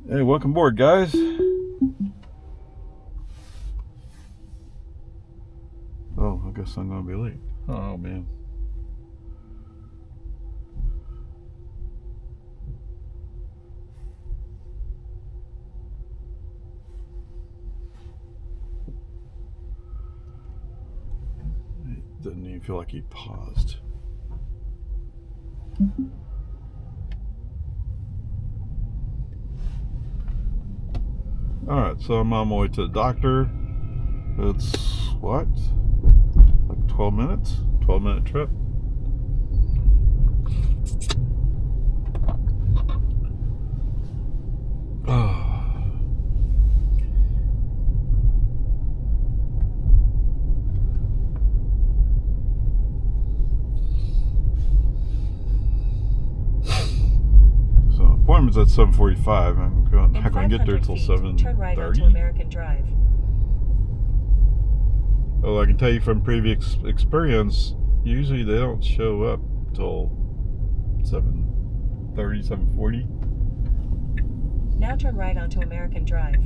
Hey, welcome aboard, guys. Oh, I guess I'm gonna be late. Oh, man. It didn't even feel like he paused. Alright, so I'm on my way to the doctor. It's, what? Like 12 minutes? 12-minute trip. So, appointment's at 7:45. I'm not going to get there till 7:30. Turn right onto American Drive. Well, I can tell you from previous experience, usually they don't show up till 7:30, 7:40. Now turn right onto American Drive.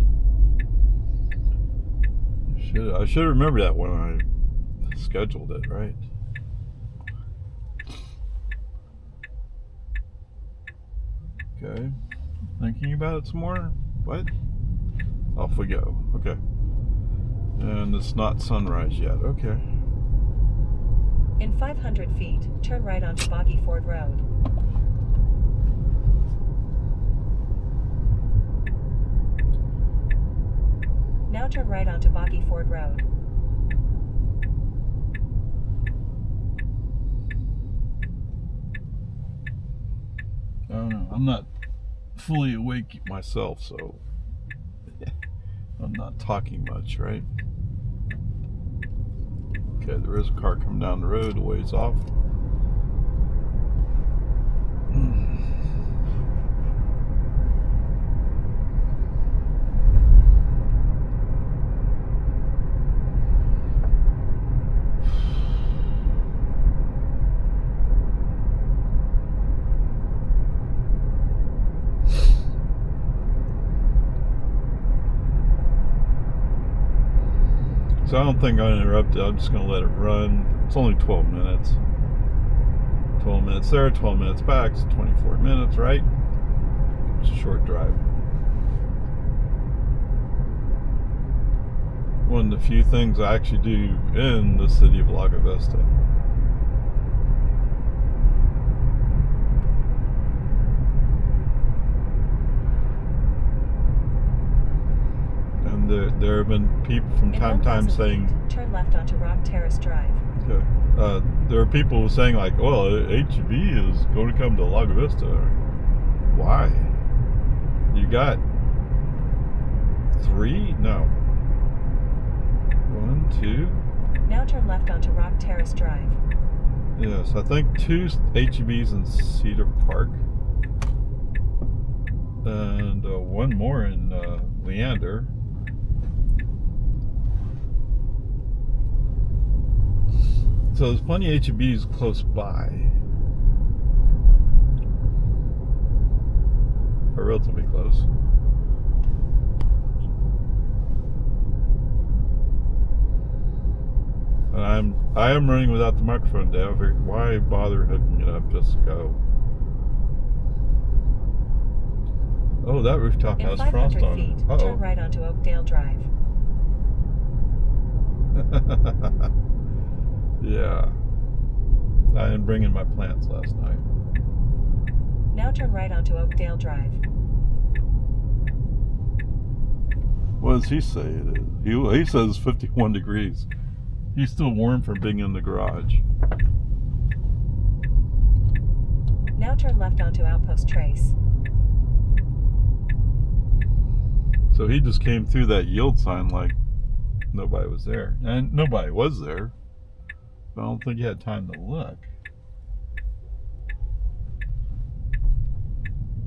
I should remember that when I scheduled it, right? Okay. Thinking about it some more. What? Off we go. Okay. And it's not sunrise yet. Okay. In 500 feet, turn right onto Boggy Ford Road. Now turn right onto Boggy Ford Road. I don't know. I'm not fully awake myself, so I'm not talking much, right? Okay, there is a car coming down the road a ways off. So I don't think I'll interrupt it. I'm just going to let it run. It's only 12 minutes. 12 minutes there, 12 minutes back. It's 24 minutes, right? It's a short drive. One of the few things I actually do in the city of Lago Vista. And there have been people from time to time saying, turn left onto Rock Terrace Drive. Okay. There are people saying like, well, HEB is going to come to Lago Vista. Why? You got 3? No. 1, 2. Now turn left onto Rock Terrace Drive. Yes, I think 2 HEBs in Cedar Park. And one more in Leander. So there's plenty of HEBs close by. Or relatively close. And I am running without the microphone down. Why bother hooking it up? Just go. Oh, that rooftop has frost on it. Uh-oh. Turn right onto Oakdale Drive. Yeah. I didn't bring in my plants last night. Now turn right onto Oakdale Drive. What does he say it is? He says 51 degrees. He's still warm from being in the garage. Now turn left onto Outpost Trace. So he just came through that yield sign like nobody was there. And nobody was there. But I don't think he had time to look.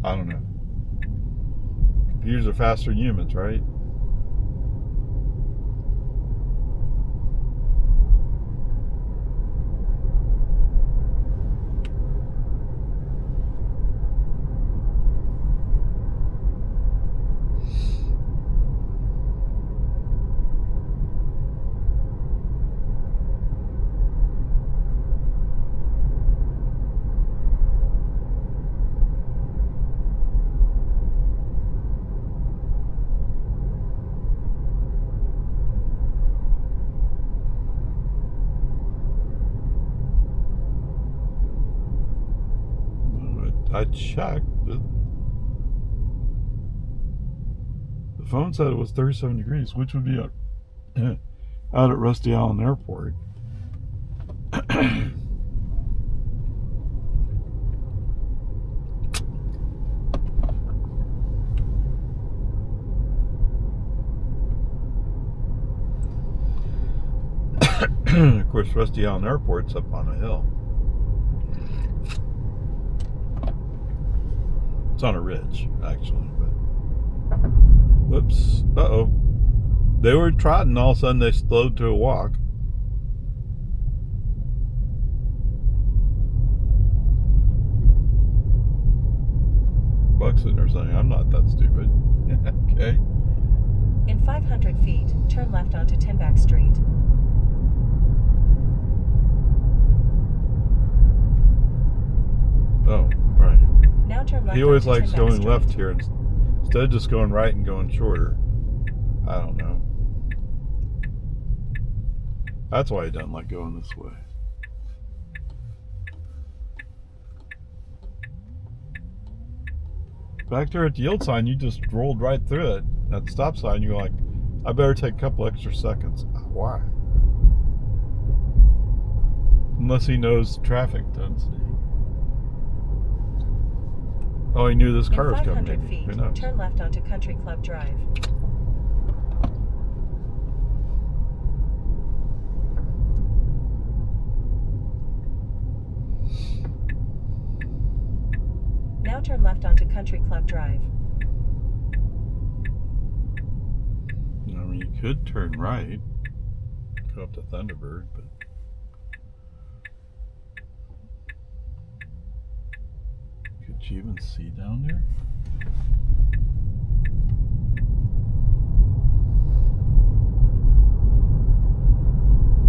I don't know. Computers are faster than humans, right? I checked. The phone said it was 37 degrees, which would be out at Rusty Allen Airport. Of course, Rusty Allen Airport's up on a hill. It's on a ridge, actually. But whoops! Uh-oh. They were trotting. All of a sudden, they slowed to a walk. Buck's sitting there saying, "I'm not that stupid." Okay. In 500 feet, turn left onto Timbach Street. Oh, right. Now turn left. He always onto likes Timbach going Street. left here instead of just going right and going shorter. I don't know. That's why he doesn't like going this way. Back there at the yield sign, you just rolled right through it. At the stop sign, you're like, I better take a couple extra seconds. Why? Unless he knows traffic density. Oh, he knew this car was coming. In 500 feet, Who knows? turn left onto Country Club Drive. Now turn left onto Country Club Drive. I mean, you could turn right, go up to Thunderbird, but could you even see down there?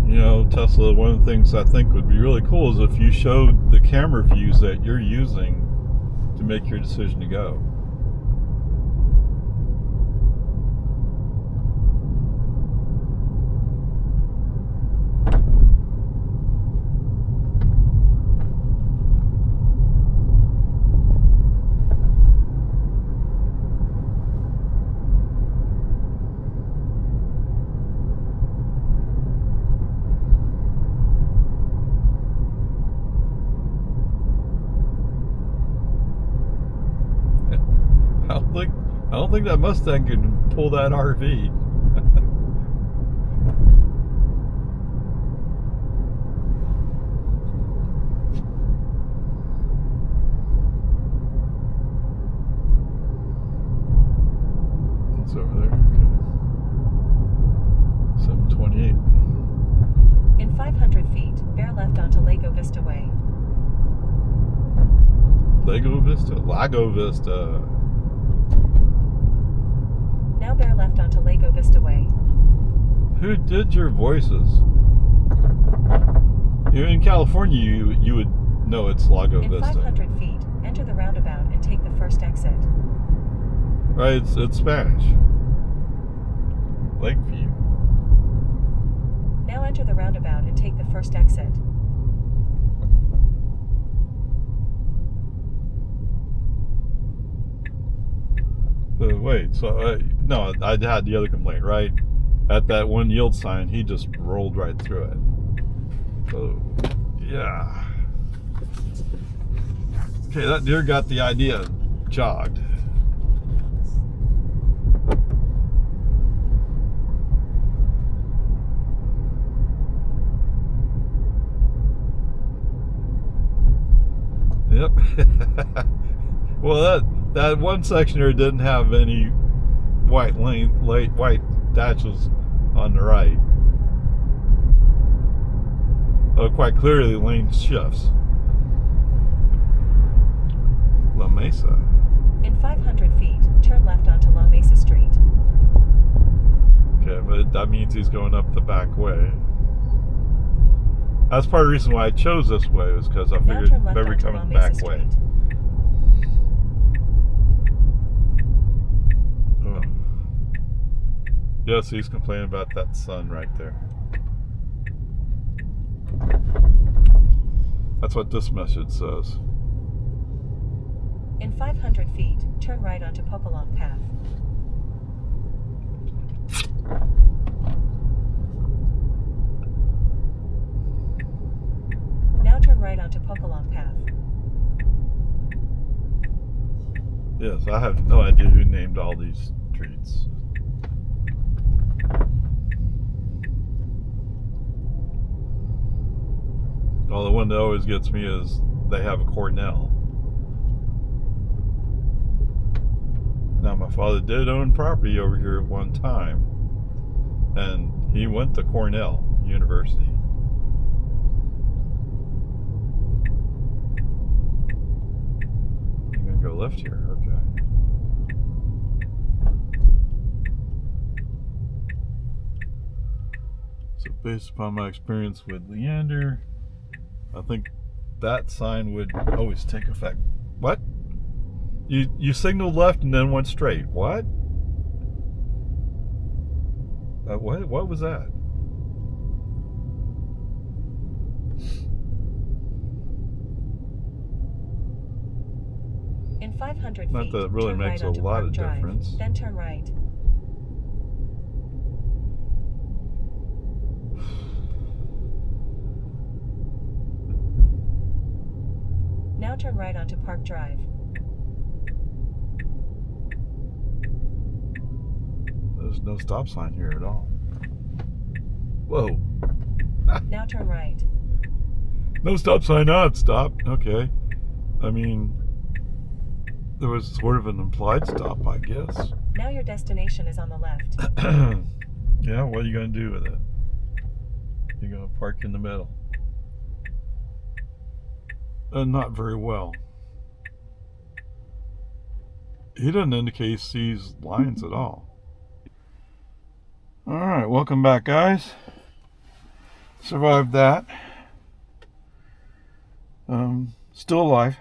You know, Tesla, one of the things I think would be really cool is if you showed the camera views that you're using to make your decision to go. I don't think that Mustang can pull that RV. It's over there. Okay. 728. In 500 feet, bear left onto Lago Vista Way. Lago Vista. Now bear left onto Lago Vista Way. Who did your voices? In California, you would know it's Lago In Vista. 500 feet, enter the roundabout and take the first exit. Right, it's Spanish. Lakeview. Now enter the roundabout and take the first exit. But wait, so no, I had the other complaint, right? At that one yield sign, he just rolled right through it. So, yeah. Okay, that deer got the idea. Jogged. Yep. Well, that one section there didn't have any white dashes on the right. Oh, quite clearly lane shifts. La Mesa. In 500 feet, turn left onto La Mesa Street. Okay, but that means he's going up the back way. That's part of the reason why I chose this way, was because I figured better coming the back way. Oh. Yes, he's complaining about that sun right there. That's what this message says. In 500 feet, turn right onto Pokalong Path. Now turn right onto Pokalong Path. Yes, I have no idea who named all these streets. Well, the one that always gets me is they have a Cornell. Now, my father did own property over here at one time, and he went to Cornell University. I'm gonna go left here, okay. So based upon my experience with Leander, I think that sign would always take effect. What? You signaled left and then went straight. What? What was that? In 500 feet, Not that it really turn makes right a onto lot Park of Drive, difference. then turn right. Now turn right onto Park Drive. There's no stop sign here at all. Whoa. Now turn right. No stop sign on. Stop. Okay. I mean, there was sort of an implied stop, I guess. Now your destination is on the left. Yeah, what are you going to do with it? You're going to park in the middle. Not very well. He doesn't indicate he sees lines at all. Alright, welcome back, guys. Survived that. Still alive.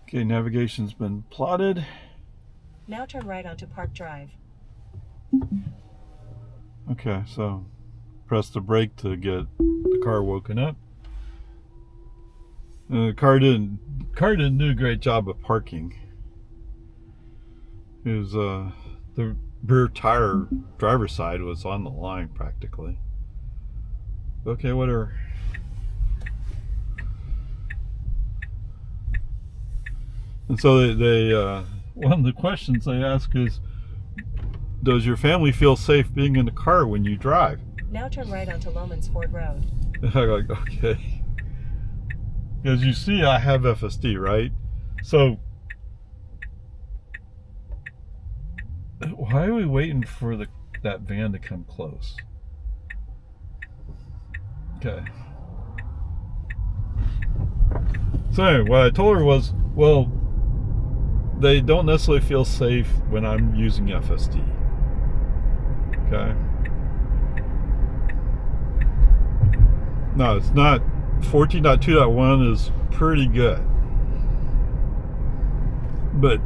Okay, navigation's been plotted. Now turn right onto Park Drive. Okay, so press the brake to get the car woken up. The car didn't do a great job of parking. It was the rear tire driver's side was on the line practically. Okay, whatever. And so they one of the questions they ask is, does your family feel safe being in the car when you drive? Now turn right onto Lomans Ford Road. I'm like, okay. As you see, I have FSD, right? So why are we waiting for that van to come close? Okay. So anyway, what I told her was, well, they don't necessarily feel safe when I'm using FSD. Okay. No, it's not. 14.2.1 is pretty good. But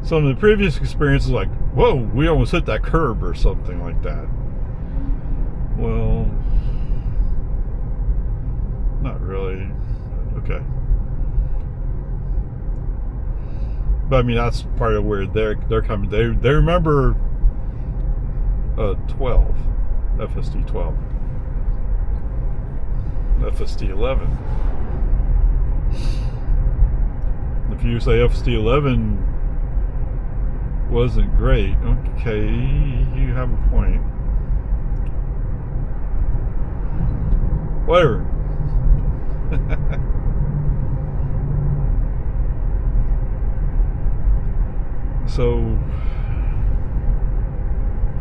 some of the previous experiences, like, whoa, we almost hit that curb or something like that. Well, not really. Okay. But I mean, that's part of where they're coming. They remember 12, FSD 12, FSD 11. If you say FSD 11 wasn't great, okay, you have a point. Whatever. So,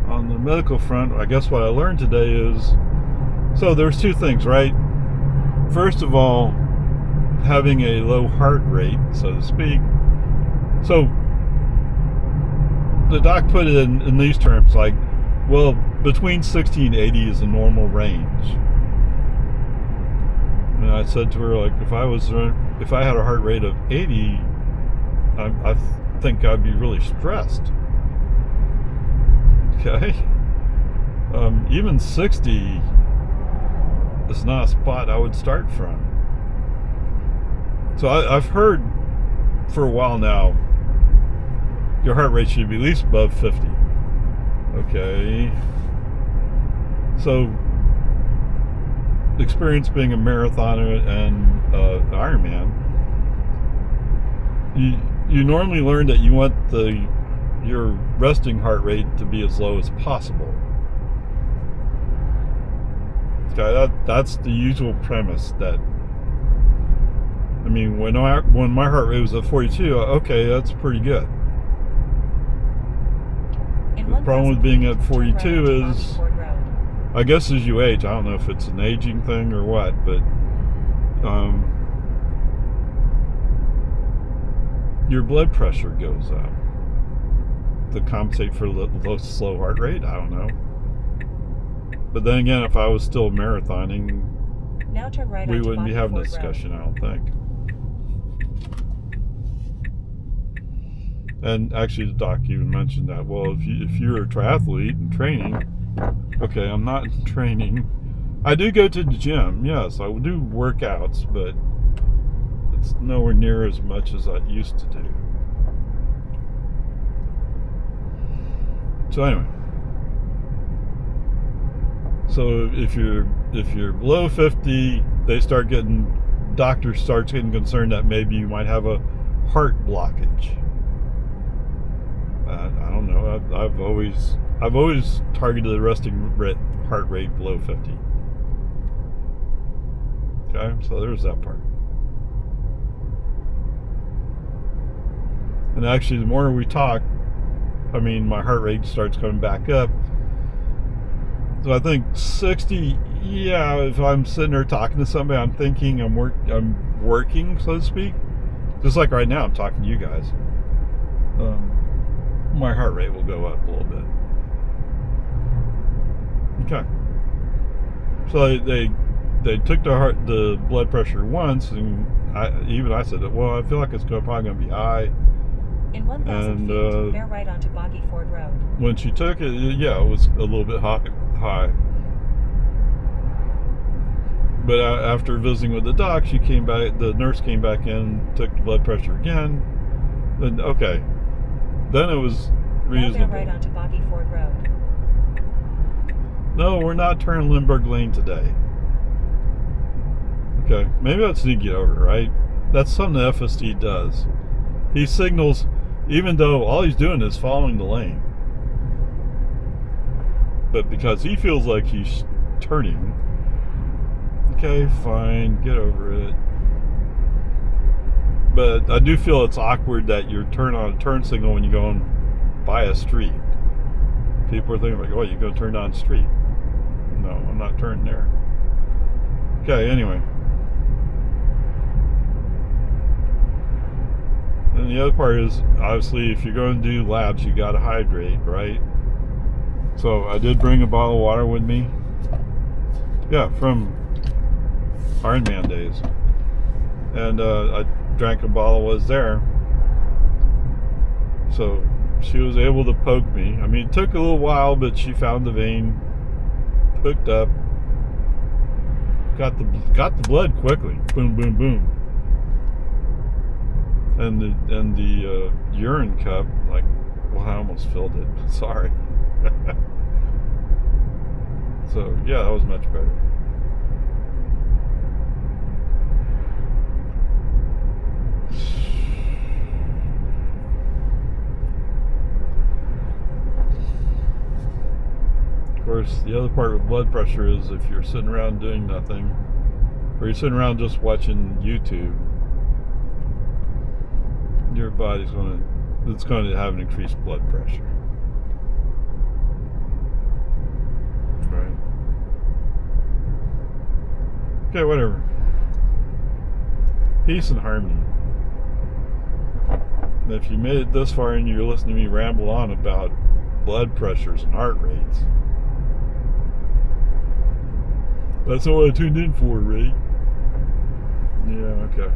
on the medical front, I guess what I learned today is, so there's two things, right? First of all, having a low heart rate, so to speak. So, the doc put it in these terms, like, well, between 60 and 80 is a normal range. And I said to her, like, if I had a heart rate of 80, I think I'd be really stressed. Okay. Even 60 is not a spot I would start from. So I've heard for a while now, your heart rate should be at least above 50. Okay. So, experience being a marathoner and Ironman, you normally learn that you want your resting heart rate to be as low as possible. Okay, that's the usual premise. That, I mean, when my heart rate was at 42, okay, that's pretty good. The problem with being at 42 is, I guess as you age, I don't know if it's an aging thing or what, but your blood pressure goes up to compensate for the slow heart rate. I don't know. But then again, if I was still marathoning, now turn right we onto wouldn't be having Boggy this Ford discussion, I don't think. And actually, the doc even mentioned that. Well, if you're a triathlete and training, okay, I'm not in training. I do go to the gym, yes, I do workouts, but it's nowhere near as much as I used to do. So anyway, so if you're below 50, doctors start getting concerned that maybe you might have a heart blockage. I don't know. I've always targeted the resting heart rate below 50. Okay, so there's that part. And actually, the more we talk, I mean, my heart rate starts coming back up. So I think 60. Yeah, if I'm sitting there talking to somebody, I'm thinking I'm working, so to speak. Just like right now, I'm talking to you guys. My heart rate will go up a little bit. Okay. So they took the blood pressure once, and I said, well, I feel like it's probably going to be high. In 1,000 feet, bear right onto Boggy Ford Road. When she took it, yeah, it was a little bit high. But after visiting with the doc, the nurse came back in, took the blood pressure again, and okay. Then it was reasonable. Now bear right onto Boggy Ford Road. No, we're not turning Lindbergh Lane today. Okay, maybe I just need to get over it, right? That's something the FSD does. He signals, even though all he's doing is following the lane. But because he feels like he's turning, okay, fine, get over it. But I do feel it's awkward that you're on a turn signal when you're going by a street. People are thinking like, oh, you're going to turn down the street. No, I'm not turning there. Okay, anyway. And the other part is, obviously, if you're going to do laps, you got to hydrate, right? So I did bring a bottle of water with me. Yeah, from Ironman days. And I drank a bottle was there. So she was able to poke me. I mean, it took a little while, but she found the vein, hooked up, got the blood quickly. Boom, boom, boom. And the urine cup, like, well, I almost filled it. Sorry. So yeah, that was much better. Of course, the other part with blood pressure is if you're sitting around doing nothing, or you're sitting around just watching YouTube, your body's going to have an increased blood pressure. Right. Okay, whatever. Peace and harmony. And if you made it this far and you're listening to me ramble on about blood pressures and heart rates, that's not what I tuned in for, Ray. Yeah, okay.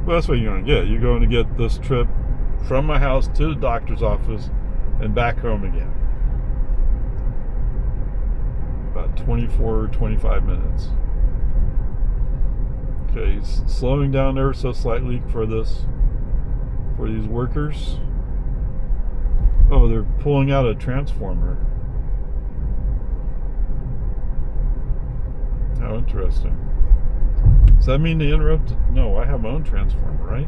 Well, that's what you're going to get. You're going to get this trip from my house to the doctor's office and back home again. About 24, 25 minutes. Okay, he's slowing down ever so slightly for these workers. Oh, they're pulling out a transformer. How interesting. Does that mean they interrupted? No, I have my own transformer, right?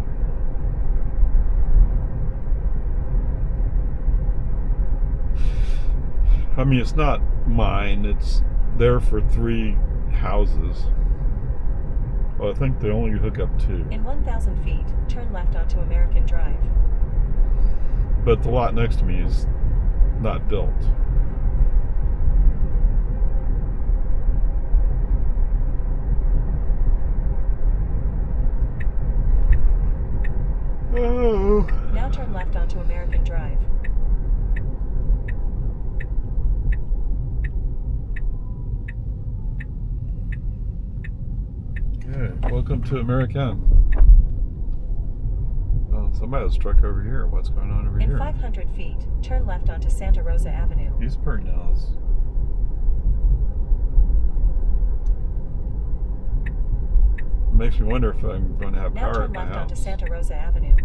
I mean, it's not mine. It's there for 3 houses. Well, I think they only hook up 2. In 1,000 feet, turn left onto American Drive. But the lot next to me is not built. Oh. Now turn left onto American Drive. Okay, welcome to American. Oh, somebody has a truck over here. What's going on over here? In 500 feet, turn left onto Santa Rosa Avenue. He's pretty nice. Makes me wonder if I'm going to have Now power at turn my left onto house. Santa Rosa Avenue.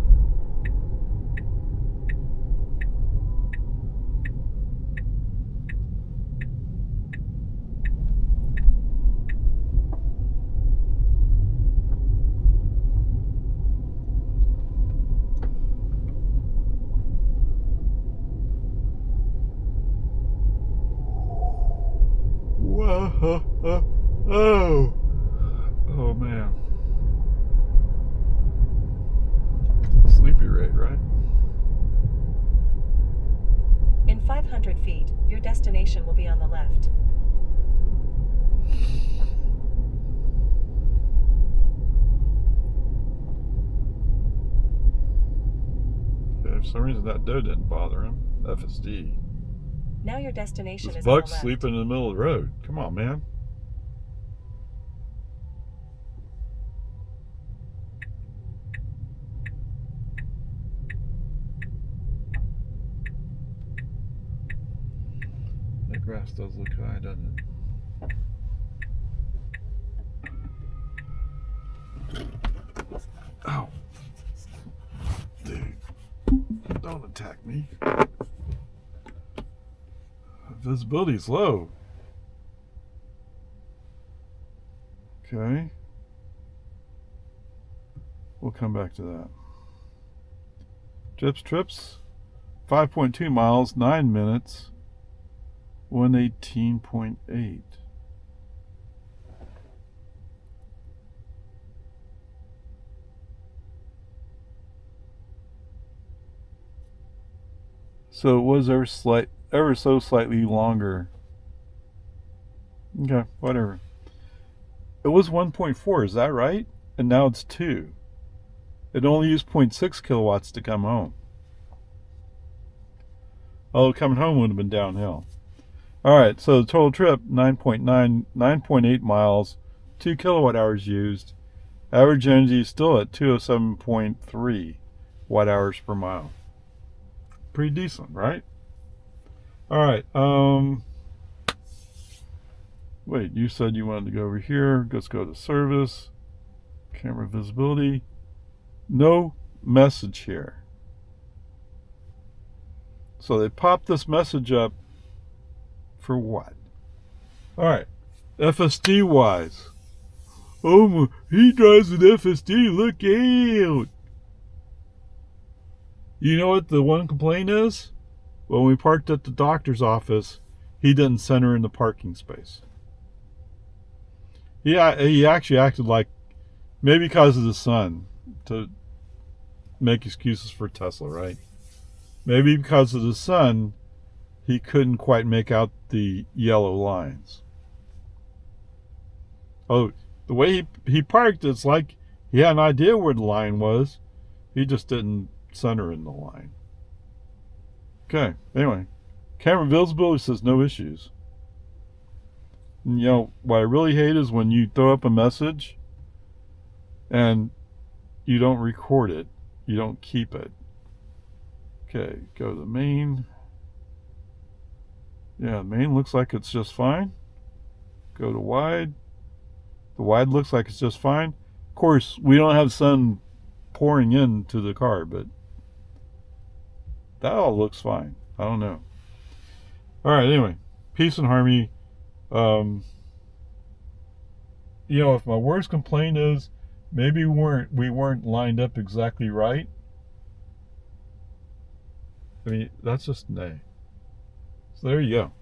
Whoa. Oh. Oh, man. Sleepy rate, right? In 500 feet, your destination will be on the left. Okay, for some reason that doe didn't bother him. FSD. Now your destination This is on the bug's left. sleeping in the middle of the road. Come on, man. That grass does look high, doesn't it? Ow. Dude, don't attack me. Visibility's low. Okay. We'll come back to that. Trips. 5.2 miles, 9 minutes. 118.8. So it was ever so slightly longer. Okay, whatever. It was 1.4, is that right? And now it's 2. It only used 0.6 kilowatts to come home. Although coming home would have been downhill. Alright, so the total trip, 9.8 miles, 2 kilowatt hours used. Average energy is still at 207.3 watt hours per mile. Pretty decent, right? Alright, wait, you said you wanted to go over here. Let's go to service. Camera visibility. No message here. So they popped this message up for what? Alright, FSD wise. Oh, he drives an FSD, look out! You know what the one complaint is? When we parked at the doctor's office, he didn't center in the parking space. Yeah, he actually acted like, maybe because of the sun, to make excuses for Tesla, right? Maybe because of the sun, he couldn't quite make out the yellow lines. Oh, the way he parked, it's like he had an idea where the line was. He just didn't center in the line. Okay, anyway. Camera visibility says no issues. And, what I really hate is when you throw up a message and, you don't record it. You don't keep it. Okay, go to the main. Yeah, the main looks like it's just fine. Go to wide. The wide looks like it's just fine. Of course, we don't have sun pouring into the car, but that all looks fine. I don't know. All right, anyway, peace and harmony. If my worst complaint is maybe we weren't lined up exactly right, I mean, that's just nay. So there you go.